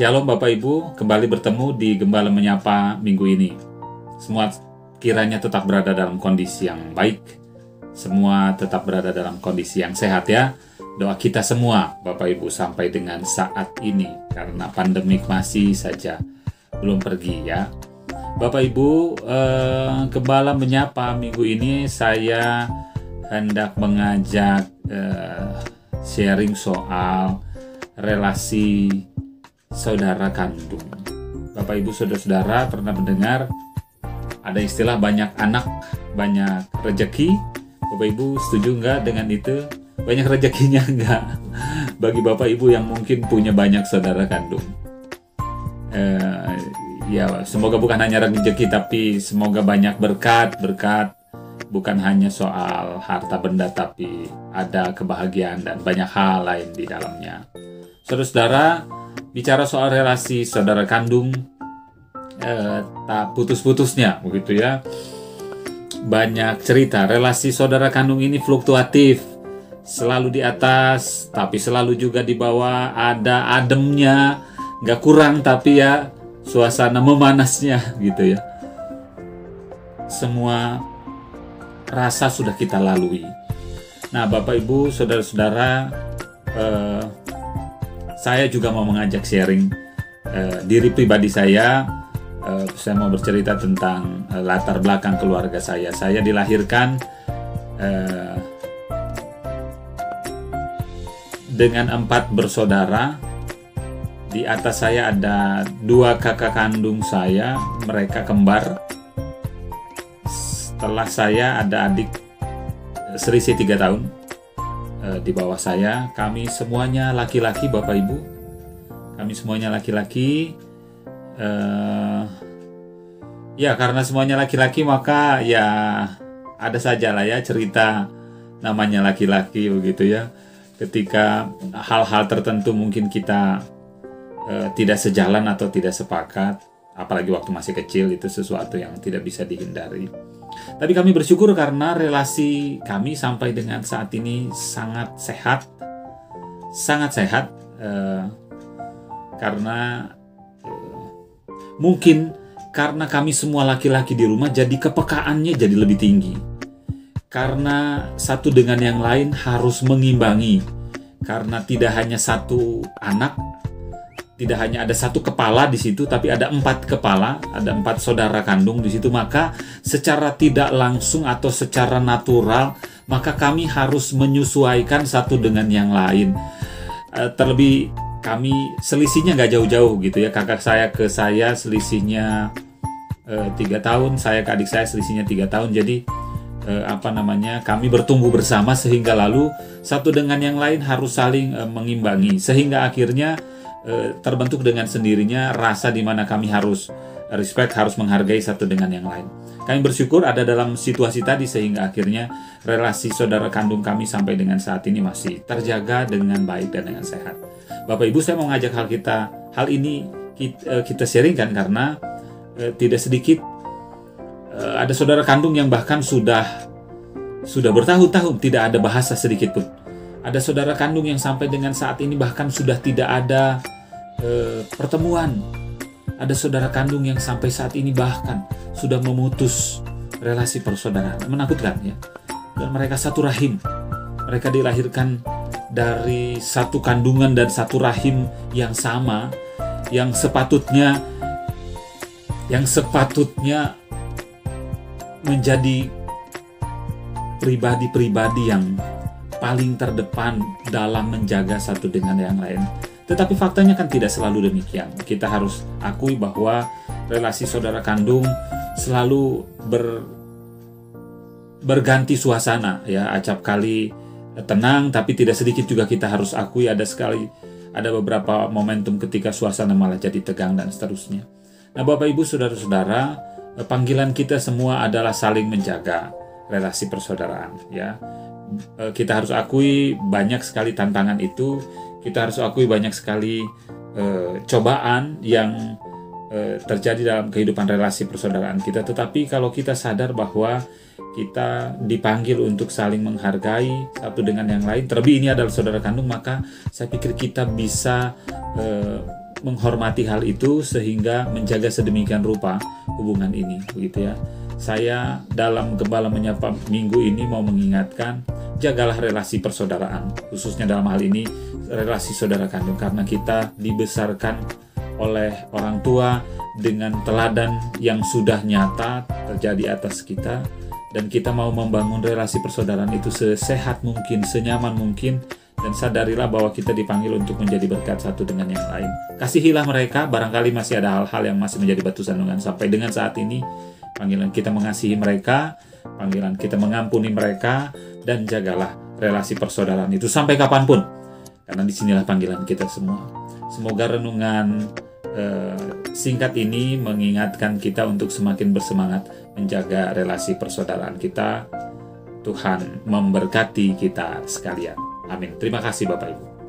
Shalom Bapak Ibu, kembali bertemu di Gembala Menyapa minggu ini. Semua kiranya tetap berada dalam kondisi yang baik, semua tetap berada dalam kondisi yang sehat ya. Doa kita semua Bapak Ibu sampai dengan saat ini, karena pandemik masih saja belum pergi ya. Bapak Ibu, Gembala Menyapa minggu ini saya hendak mengajak sharing soal relasi saudara kandung. Bapak Ibu saudara-saudara pernah mendengar ada istilah banyak anak banyak rejeki. Bapak Ibu setuju nggak dengan itu? Banyak rejekinya nggak? Bagi Bapak Ibu yang mungkin punya banyak saudara kandung, ya semoga bukan hanya rezeki, tapi semoga banyak berkat. Bukan hanya soal harta benda, tapi ada kebahagiaan dan banyak hal lain di dalamnya. Saudara-saudara, bicara soal relasi saudara kandung, tak putus-putusnya begitu ya. Banyak cerita, relasi saudara kandung ini fluktuatif, selalu di atas, tapi selalu juga di bawah, ada ademnya, nggak kurang, tapi ya suasana memanasnya gitu ya. Semua rasa sudah kita lalui. Nah Bapak Ibu, saudara-saudara, saya juga mau mengajak sharing diri pribadi saya. Saya mau bercerita tentang latar belakang keluarga saya. Saya dilahirkan dengan 4 bersaudara. Di atas saya ada 2 kakak kandung saya, mereka kembar. Setelah saya ada adik selisih 3 tahun. Di bawah saya, kami semuanya laki-laki Bapak Ibu. Kami semuanya laki-laki. Ya karena semuanya laki-laki, maka ya ada saja lah ya cerita namanya laki-laki begitu ya. Ketika hal-hal tertentu mungkin kita tidak sejalan atau tidak sepakat, apalagi waktu masih kecil, itu sesuatu yang tidak bisa dihindari. Tapi kami bersyukur karena relasi kami sampai dengan saat ini sangat sehat, karena mungkin karena kami semua laki-laki di rumah, jadi kepekaannya jadi lebih tinggi. Karena satu dengan yang lain harus mengimbangi, karena tidak hanya satu anak, tidak hanya ada satu kepala di situ, tapi ada 4 kepala, ada 4 saudara kandung di situ. Maka secara tidak langsung atau secara natural, maka kami harus menyesuaikan satu dengan yang lain. Terlebih kami selisihnya nggak jauh-jauh gitu ya. Kakak saya ke saya selisihnya 3 tahun, saya ke adik saya selisihnya 3 tahun. Jadi kami bertumbuh bersama, sehingga lalu satu dengan yang lain harus saling mengimbangi, sehingga akhirnya terbentuk dengan sendirinya rasa di mana kami harus respect, harus menghargai satu dengan yang lain. Kami bersyukur ada dalam situasi tadi, sehingga akhirnya relasi saudara kandung kami sampai dengan saat ini masih terjaga dengan baik dan dengan sehat. Bapak Ibu, saya mau ngajak hal ini kita sharingkan karena tidak sedikit ada saudara kandung yang bahkan sudah bertahun-tahun tidak ada bahasa sedikit pun. Ada saudara kandung yang sampai dengan saat ini bahkan sudah tidak ada pertemuan. Ada saudara kandung yang sampai saat ini bahkan sudah memutus relasi persaudaraan. Menakutkan ya. Dan mereka satu rahim. Mereka dilahirkan dari satu kandungan dan satu rahim yang sama, yang sepatutnya menjadi pribadi-pribadi yang paling terdepan dalam menjaga satu dengan yang lain. Tetapi faktanya kan tidak selalu demikian. Kita harus akui bahwa relasi saudara kandung selalu berganti suasana ya. Acap kali tenang, tapi tidak sedikit juga kita harus akui ada beberapa momentum ketika suasana malah jadi tegang dan seterusnya. Nah Bapak Ibu saudara-saudara, panggilan kita semua adalah saling menjaga relasi persaudaraan ya. Kita harus akui banyak sekali tantangan itu. Kita harus akui banyak sekali cobaan yang terjadi dalam kehidupan relasi persaudaraan kita. Tetapi kalau kita sadar bahwa kita dipanggil untuk saling menghargai satu dengan yang lain, terlebih ini adalah saudara kandung, maka saya pikir kita bisa menghormati hal itu sehingga menjaga sedemikian rupa hubungan ini, begitu ya. Saya dalam Gembala Menyapa minggu ini mau mengingatkan, jagalah relasi persaudaraan, khususnya dalam hal ini relasi saudara kandung, karena kita dibesarkan oleh orang tua dengan teladan yang sudah nyata terjadi atas kita, dan kita mau membangun relasi persaudaraan itu sesehat mungkin, senyaman mungkin, dan sadarilah bahwa kita dipanggil untuk menjadi berkat satu dengan yang lain. Kasihilah mereka, barangkali masih ada hal-hal yang masih menjadi batu sandungan sampai dengan saat ini. Panggilan kita mengasihi mereka, panggilan kita mengampuni mereka, dan jagalah relasi persaudaraan itu sampai kapanpun. Karena disinilah panggilan kita semua. Semoga renungan singkat ini mengingatkan kita untuk semakin bersemangat menjaga relasi persaudaraan kita. Tuhan memberkati kita sekalian. Amin. Terima kasih Bapak Ibu.